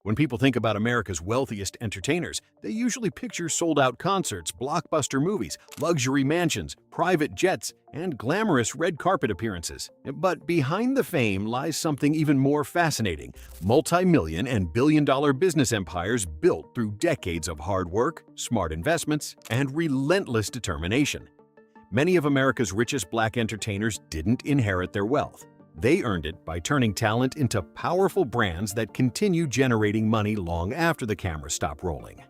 When people think about America's wealthiest entertainers, they usually picture sold-out concerts, blockbuster movies, luxury mansions, private jets, and glamorous red carpet appearances. But behind the fame lies something even more fascinating: multi-million and billion-dollar business empires built through decades of hard work, smart investments, and relentless determination. Many of America's richest Black entertainers didn't inherit their wealth. They earned it by turning talent into powerful brands that continue generating money long after the cameras stop rolling.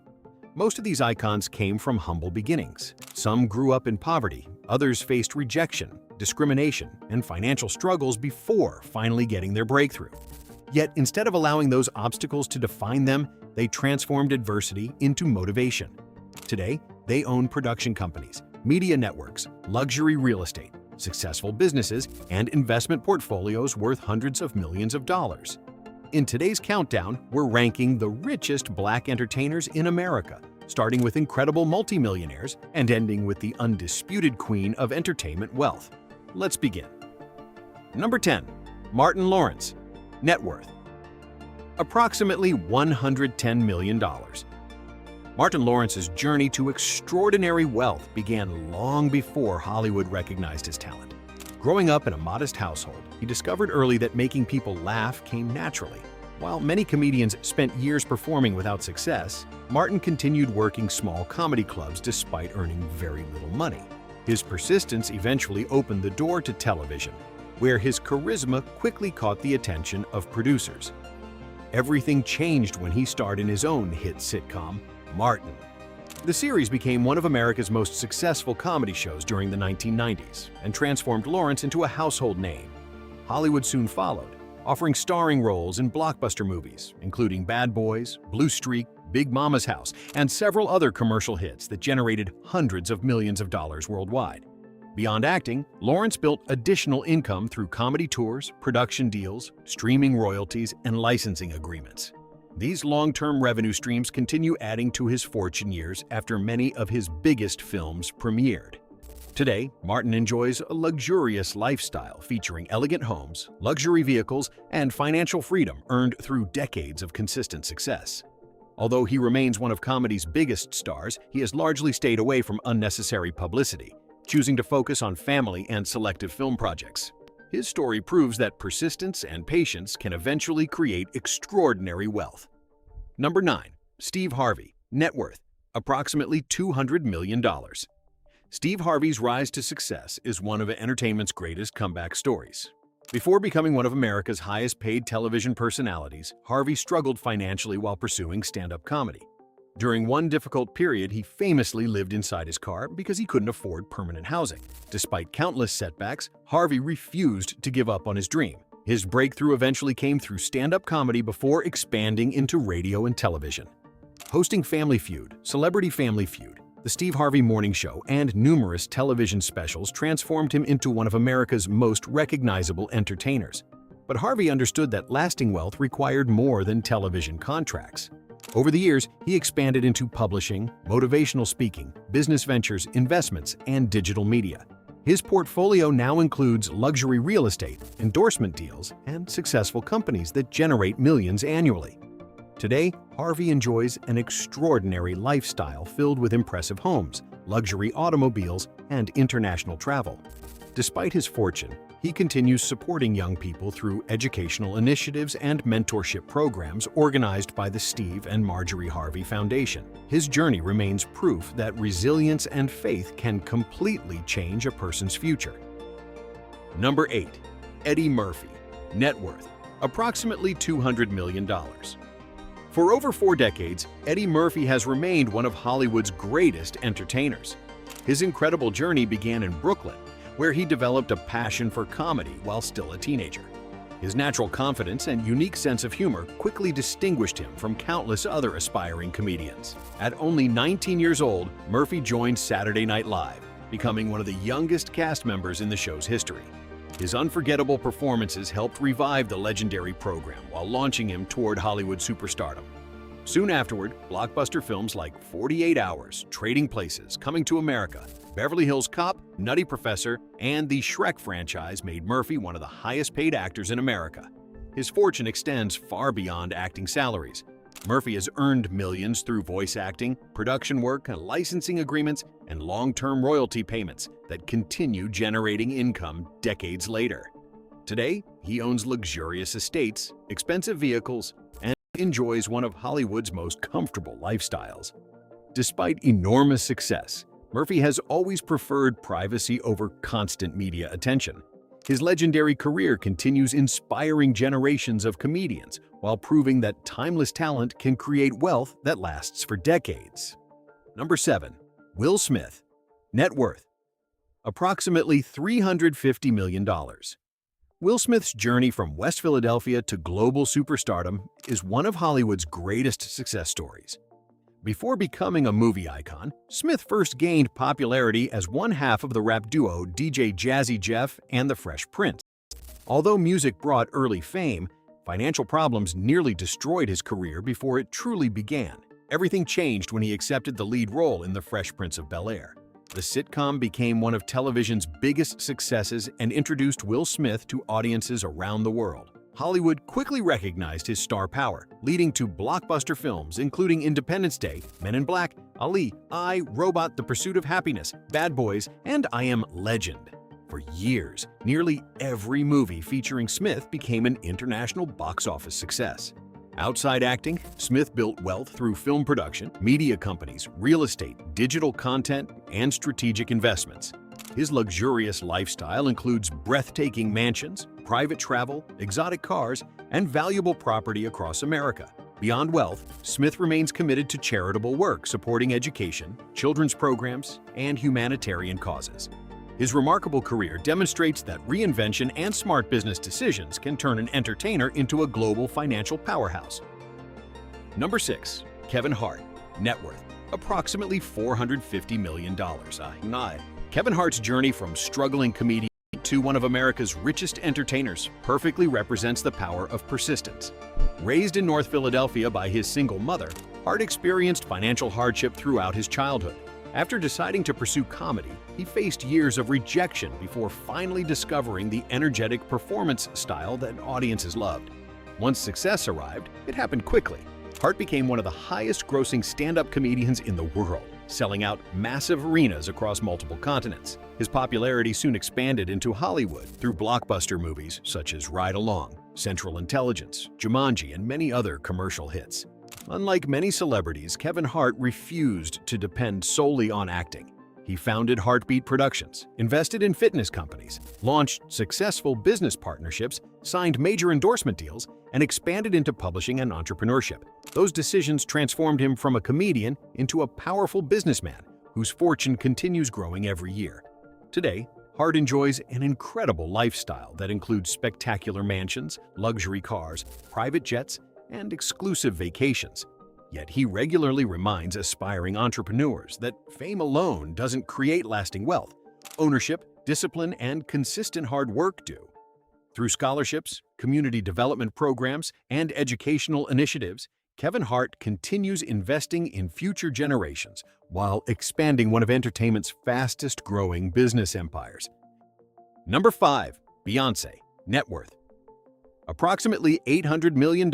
Most of these icons came from humble beginnings. Some grew up in poverty, others faced rejection, discrimination, and financial struggles before finally getting their breakthrough. Yet instead of allowing those obstacles to define them, they transformed adversity into motivation. Today, they own production companies, media networks, luxury real estate, successful businesses, and investment portfolios worth hundreds of millions of dollars. In today's countdown, we're ranking the richest Black entertainers in America, starting with incredible multimillionaires and ending with the undisputed queen of entertainment wealth. Let's begin. Number 10. Martin Lawrence. Net worth: approximately $110 million. Martin Lawrence's journey to extraordinary wealth began long before Hollywood recognized his talent. Growing up in a modest household, he discovered early that making people laugh came naturally. While many comedians spent years performing without success, Martin continued working small comedy clubs despite earning very little money. His persistence eventually opened the door to television, where his charisma quickly caught the attention of producers. Everything changed when he starred in his own hit sitcom, Martin. The series became one of America's most successful comedy shows during the 1990s and transformed Lawrence into a household name. Hollywood soon followed, offering starring roles in blockbuster movies, including Bad Boys, Blue Streak, Big Mama's House, and several other commercial hits that generated hundreds of millions of dollars worldwide. Beyond acting, Lawrence built additional income through comedy tours, production deals, streaming royalties, and licensing agreements. These long-term revenue streams continue adding to his fortune years after many of his biggest films premiered. Today, Martin enjoys a luxurious lifestyle featuring elegant homes, luxury vehicles, and financial freedom earned through decades of consistent success. Although he remains one of comedy's biggest stars, he has largely stayed away from unnecessary publicity, choosing to focus on family and selective film projects. His story proves that persistence and patience can eventually create extraordinary wealth. Number 9. Steve Harvey. Net worth: approximately $200 million. Steve Harvey's rise to success is one of entertainment's greatest comeback stories. Before becoming one of America's highest-paid television personalities, Harvey struggled financially while pursuing stand-up comedy. During one difficult period, he famously lived inside his car because he couldn't afford permanent housing. Despite countless setbacks, Harvey refused to give up on his dream. His breakthrough eventually came through stand-up comedy before expanding into radio and television. Hosting Family Feud, Celebrity Family Feud, The Steve Harvey Morning Show, and numerous television specials transformed him into one of America's most recognizable entertainers. But Harvey understood that lasting wealth required more than television contracts. Over the years, he expanded into publishing, motivational speaking, business ventures, investments, and digital media. His portfolio now includes luxury real estate, endorsement deals, and successful companies that generate millions annually. Today, Harvey enjoys an extraordinary lifestyle filled with impressive homes, luxury automobiles, and international travel. Despite his fortune, he continues supporting young people through educational initiatives and mentorship programs organized by the Steve and Marjorie Harvey Foundation. His journey remains proof that resilience and faith can completely change a person's future. Number 8. Eddie Murphy. Net worth: approximately $200 million. For over 4 decades, Eddie Murphy has remained one of Hollywood's greatest entertainers. His incredible journey began in Brooklyn, where he developed a passion for comedy while still a teenager. His natural confidence and unique sense of humor quickly distinguished him from countless other aspiring comedians. At only 19 years old, Murphy joined Saturday Night Live, becoming one of the youngest cast members in the show's history. His unforgettable performances helped revive the legendary program while launching him toward Hollywood superstardom. Soon afterward, blockbuster films like 48 Hours, Trading Places, Coming to America, Beverly Hills Cop, Nutty Professor, and the Shrek franchise made Murphy one of the highest-paid actors in America. His fortune extends far beyond acting salaries. Murphy has earned millions through voice acting, production work, licensing agreements, and long-term royalty payments that continue generating income decades later. Today, he owns luxurious estates, expensive vehicles, and enjoys one of Hollywood's most comfortable lifestyles. Despite enormous success, Murphy has always preferred privacy over constant media attention. His legendary career continues inspiring generations of comedians while proving that timeless talent can create wealth that lasts for decades. Number 7. Will Smith. Net worth: approximately $350 million. Will Smith's journey from West Philadelphia to global superstardom is one of Hollywood's greatest success stories. Before becoming a movie icon, Smith first gained popularity as one half of the rap duo DJ Jazzy Jeff and the Fresh Prince. Although music brought early fame, financial problems nearly destroyed his career before it truly began. Everything changed when he accepted the lead role in The Fresh Prince of Bel-Air. The sitcom became one of television's biggest successes and introduced Will Smith to audiences around the world. Hollywood quickly recognized his star power, leading to blockbuster films including Independence Day, Men in Black, Ali, I, Robot: The Pursuit of Happiness, Bad Boys, and I Am Legend. For years, nearly every movie featuring Smith became an international box office success. Outside acting, Smith built wealth through film production, media companies, real estate, digital content, and strategic investments. His luxurious lifestyle includes breathtaking mansions, private travel, exotic cars, and valuable property across America. Beyond wealth, Smith remains committed to charitable work supporting education, children's programs, and humanitarian causes. His remarkable career demonstrates that reinvention and smart business decisions can turn an entertainer into a global financial powerhouse. Number 6. Kevin Hart. Net worth: approximately $450 million. Kevin Hart's journey from struggling comedian to one of America's richest entertainers perfectly represents the power of persistence. Raised in North Philadelphia by his single mother, Hart experienced financial hardship throughout his childhood. After deciding to pursue comedy, he faced years of rejection before finally discovering the energetic performance style that audiences loved. Once success arrived, it happened quickly. Hart became one of the highest-grossing stand-up comedians in the world, selling out massive arenas across multiple continents. His popularity soon expanded into Hollywood through blockbuster movies such as Ride Along, Central Intelligence, Jumanji, and many other commercial hits. Unlike many celebrities, Kevin Hart refused to depend solely on acting. He founded Heartbeat Productions, invested in fitness companies, launched successful business partnerships, signed major endorsement deals, and expanded into publishing and entrepreneurship. Those decisions transformed him from a comedian into a powerful businessman whose fortune continues growing every year. Today, Hart enjoys an incredible lifestyle that includes spectacular mansions, luxury cars, private jets, and exclusive vacations. Yet he regularly reminds aspiring entrepreneurs that fame alone doesn't create lasting wealth. Ownership, discipline, and consistent hard work do. Through scholarships, community development programs, and educational initiatives, Kevin Hart continues investing in future generations while expanding one of entertainment's fastest-growing business empires. Number 5. Beyonce. Net worth: approximately $800 million.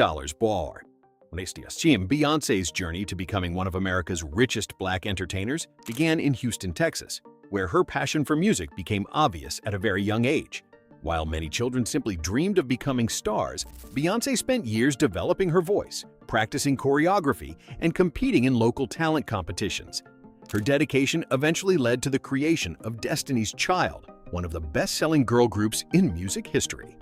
Beyonce's journey to becoming one of America's richest black entertainers began in Houston, Texas, where her passion for music became obvious at a very young age. While many children simply dreamed of becoming stars, Beyoncé spent years developing her voice, practicing choreography, and competing in local talent competitions. Her dedication eventually led to the creation of Destiny's Child, one of the best-selling girl groups in music history.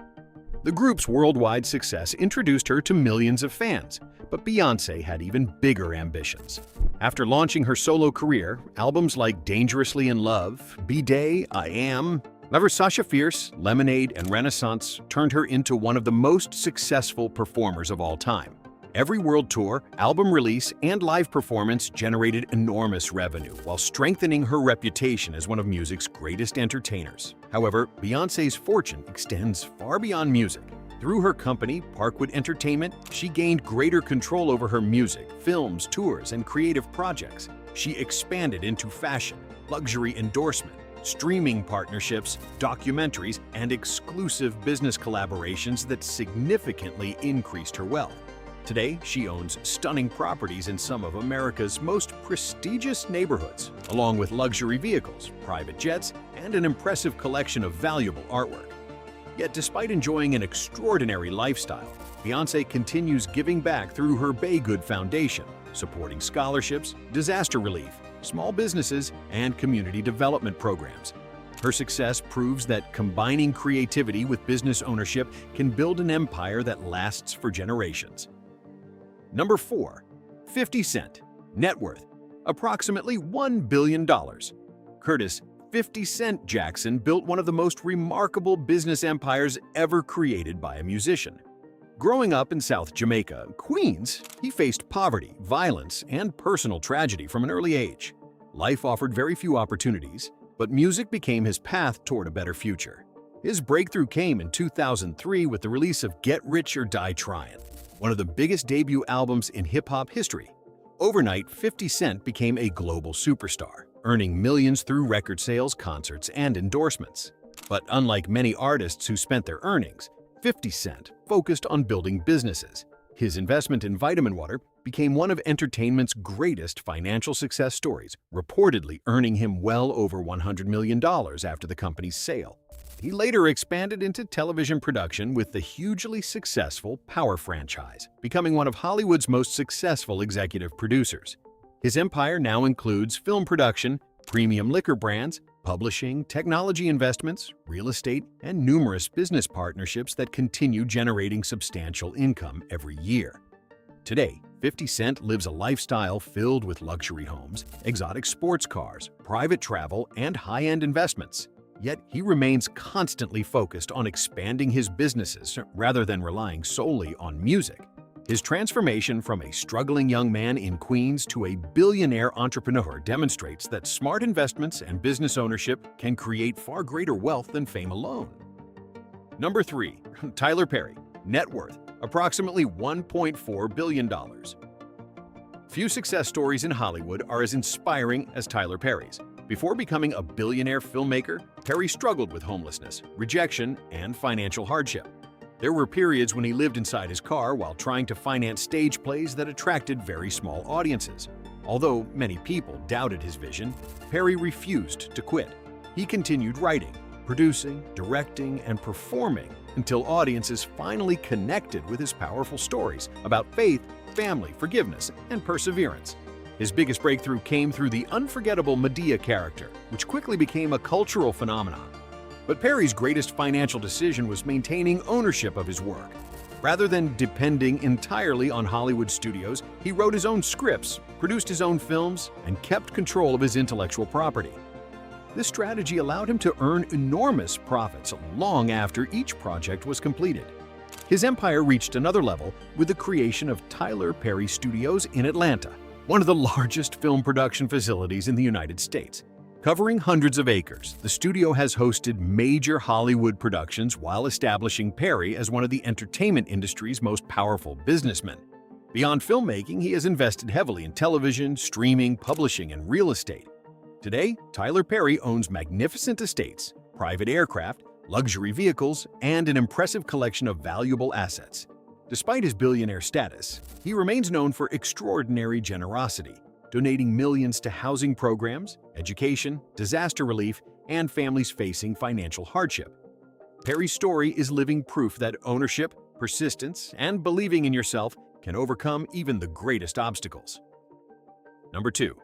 The group's worldwide success introduced her to millions of fans, but Beyoncé had even bigger ambitions. After launching her solo career, albums like Dangerously in Love, B-Day, I Am, Never Sasha Fierce, Lemonade, and Renaissance turned her into one of the most successful performers of all time. Every world tour, album release, and live performance generated enormous revenue while strengthening her reputation as one of music's greatest entertainers. However, Beyoncé's fortune extends far beyond music. Through her company, Parkwood Entertainment, she gained greater control over her music, films, tours, and creative projects. She expanded into fashion, luxury endorsement, streaming partnerships, documentaries, and exclusive business collaborations that significantly increased her wealth. Today, she owns stunning properties in some of America's most prestigious neighborhoods, along with luxury vehicles, private jets, and an impressive collection of valuable artwork. Yet despite enjoying an extraordinary lifestyle, Beyoncé continues giving back through her Baygood Foundation, supporting scholarships, disaster relief, small businesses, and community development programs. Her success proves that combining creativity with business ownership can build an empire that lasts for generations. Number 4. 50 Cent. Net worth: approximately $1 billion. Curtis 50 Cent Jackson built one of the most remarkable business empires ever created by a musician. Growing up in South Jamaica, Queens, he faced poverty, violence, and personal tragedy from an early age. Life offered very few opportunities, but music became his path toward a better future. His breakthrough came in 2003 with the release of Get Rich or Die Tryin', one of the biggest debut albums in hip-hop history. Overnight, 50 Cent became a global superstar, earning millions through record sales, concerts, and endorsements. But unlike many artists who spent their earnings, 50 Cent focused on building businesses. His investment in Vitamin Water became one of entertainment's greatest financial success stories, reportedly earning him well over $100 million after the company's sale. He later expanded into television production with the hugely successful Power franchise, becoming one of Hollywood's most successful executive producers. His empire now includes film production, premium liquor brands, publishing, technology investments, real estate, and numerous business partnerships that continue generating substantial income every year. Today, 50 Cent lives a lifestyle filled with luxury homes, exotic sports cars, private travel, and high-end investments. Yet he remains constantly focused on expanding his businesses rather than relying solely on music. His transformation from a struggling young man in Queens to a billionaire entrepreneur demonstrates that smart investments and business ownership can create far greater wealth than fame alone. Number 3. Tyler Perry. Net worth: approximately $1.4 billion. Few success stories in Hollywood are as inspiring as Tyler Perry's. Before becoming a billionaire filmmaker, Perry struggled with homelessness, rejection, and financial hardship. There were periods when he lived inside his car while trying to finance stage plays that attracted very small audiences. Although many people doubted his vision, Perry refused to quit. He continued writing, producing, directing, and performing until audiences finally connected with his powerful stories about faith, family, forgiveness, and perseverance. His biggest breakthrough came through the unforgettable Medea character, which quickly became a cultural phenomenon. But Perry's greatest financial decision was maintaining ownership of his work. Rather than depending entirely on Hollywood studios, he wrote his own scripts, produced his own films, and kept control of his intellectual property. This strategy allowed him to earn enormous profits long after each project was completed. His empire reached another level with the creation of Tyler Perry Studios in Atlanta, one of the largest film production facilities in the United States. Covering hundreds of acres, the studio has hosted major Hollywood productions while establishing Perry as one of the entertainment industry's most powerful businessmen. Beyond filmmaking, he has invested heavily in television, streaming, publishing, and real estate. Today, Tyler Perry owns magnificent estates, private aircraft, luxury vehicles, and an impressive collection of valuable assets. Despite his billionaire status, he remains known for extraordinary generosity, donating millions to housing programs, education, disaster relief, and families facing financial hardship. Perry's story is living proof that ownership, persistence, and believing in yourself can overcome even the greatest obstacles. Number 2.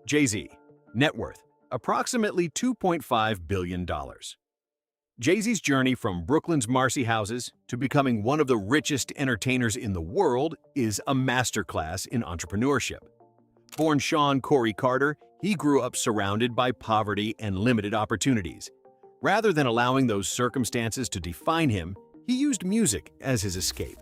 Jay-Z. Net worth: approximately $2.5 billion. Jay-Z's journey from Brooklyn's Marcy houses to becoming one of the richest entertainers in the world is a masterclass in entrepreneurship. Born Sean Corey Carter, he grew up surrounded by poverty and limited opportunities. Rather than allowing those circumstances to define him, he used music as his escape.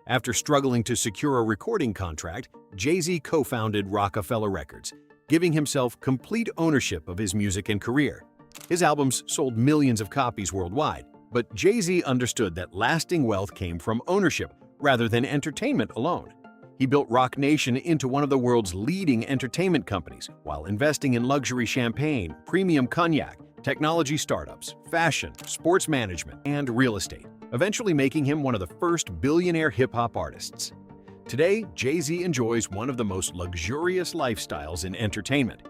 After struggling to secure a recording contract, Jay-Z co-founded Rockefeller Records, giving himself complete ownership of his music and career. His albums sold millions of copies worldwide, but Jay-Z understood that lasting wealth came from ownership rather than entertainment alone. He built Roc Nation into one of the world's leading entertainment companies while investing in luxury champagne, premium cognac, technology startups, fashion, sports management, and real estate, eventually making him one of the first billionaire hip-hop artists. Today, Jay-Z enjoys one of the most luxurious lifestyles in entertainment.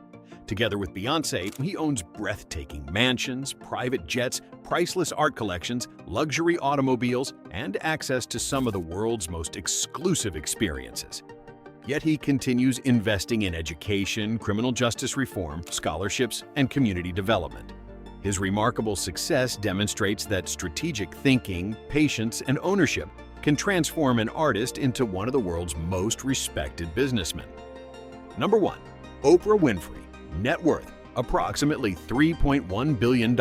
Together with Beyoncé, he owns breathtaking mansions, private jets, priceless art collections, luxury automobiles, and access to some of the world's most exclusive experiences. Yet he continues investing in education, criminal justice reform, scholarships, and community development. His remarkable success demonstrates that strategic thinking, patience, and ownership can transform an artist into one of the world's most respected businessmen. Number 1. Oprah Winfrey. Net worth, approximately $3.1 billion.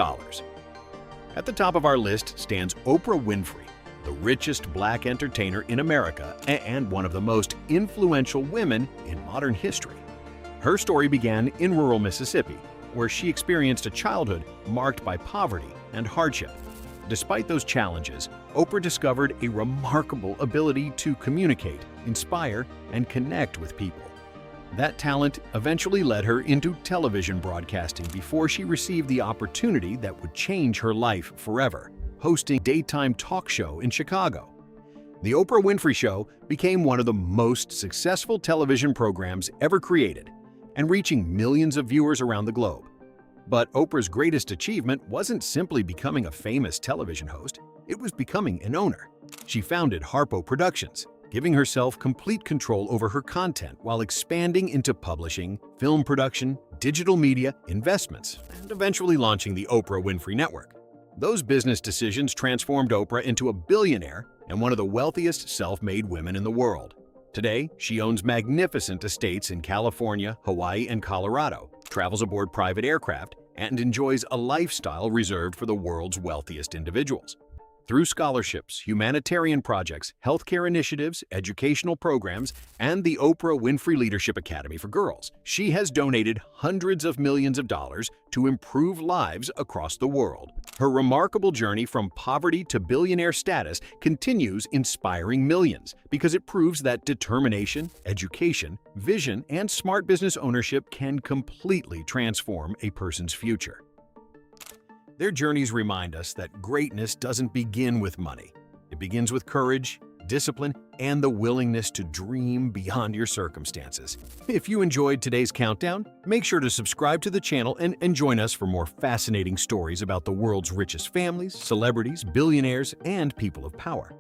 At the top of our list stands Oprah Winfrey, the richest black entertainer in America and one of the most influential women in modern history. Her story began in rural Mississippi, where she experienced a childhood marked by poverty and hardship. Despite those challenges, Oprah discovered a remarkable ability to communicate, inspire, and connect with people. That talent eventually led her into television broadcasting before she received the opportunity that would change her life forever, hosting a daytime talk show in Chicago. The Oprah Winfrey Show became one of the most successful television programs ever created and reaching millions of viewers around the globe. But Oprah's greatest achievement wasn't simply becoming a famous television host, it was becoming an owner. She founded Harpo Productions, giving herself complete control over her content while expanding into publishing, film production, digital media, investments, and eventually launching the Oprah Winfrey Network. Those business decisions transformed Oprah into a billionaire and one of the wealthiest self-made women in the world. Today, she owns magnificent estates in California, Hawaii, and Colorado, travels aboard private aircraft, and enjoys a lifestyle reserved for the world's wealthiest individuals. Through scholarships, humanitarian projects, healthcare initiatives, educational programs, and the Oprah Winfrey Leadership Academy for Girls, she has donated hundreds of millions of dollars to improve lives across the world. Her remarkable journey from poverty to billionaire status continues inspiring millions because it proves that determination, education, vision, and smart business ownership can completely transform a person's future. Their journeys remind us that greatness doesn't begin with money. It begins with courage, discipline, and the willingness to dream beyond your circumstances. If you enjoyed today's countdown, make sure to subscribe to the channel and join us for more fascinating stories about the world's richest families, celebrities, billionaires, and people of power.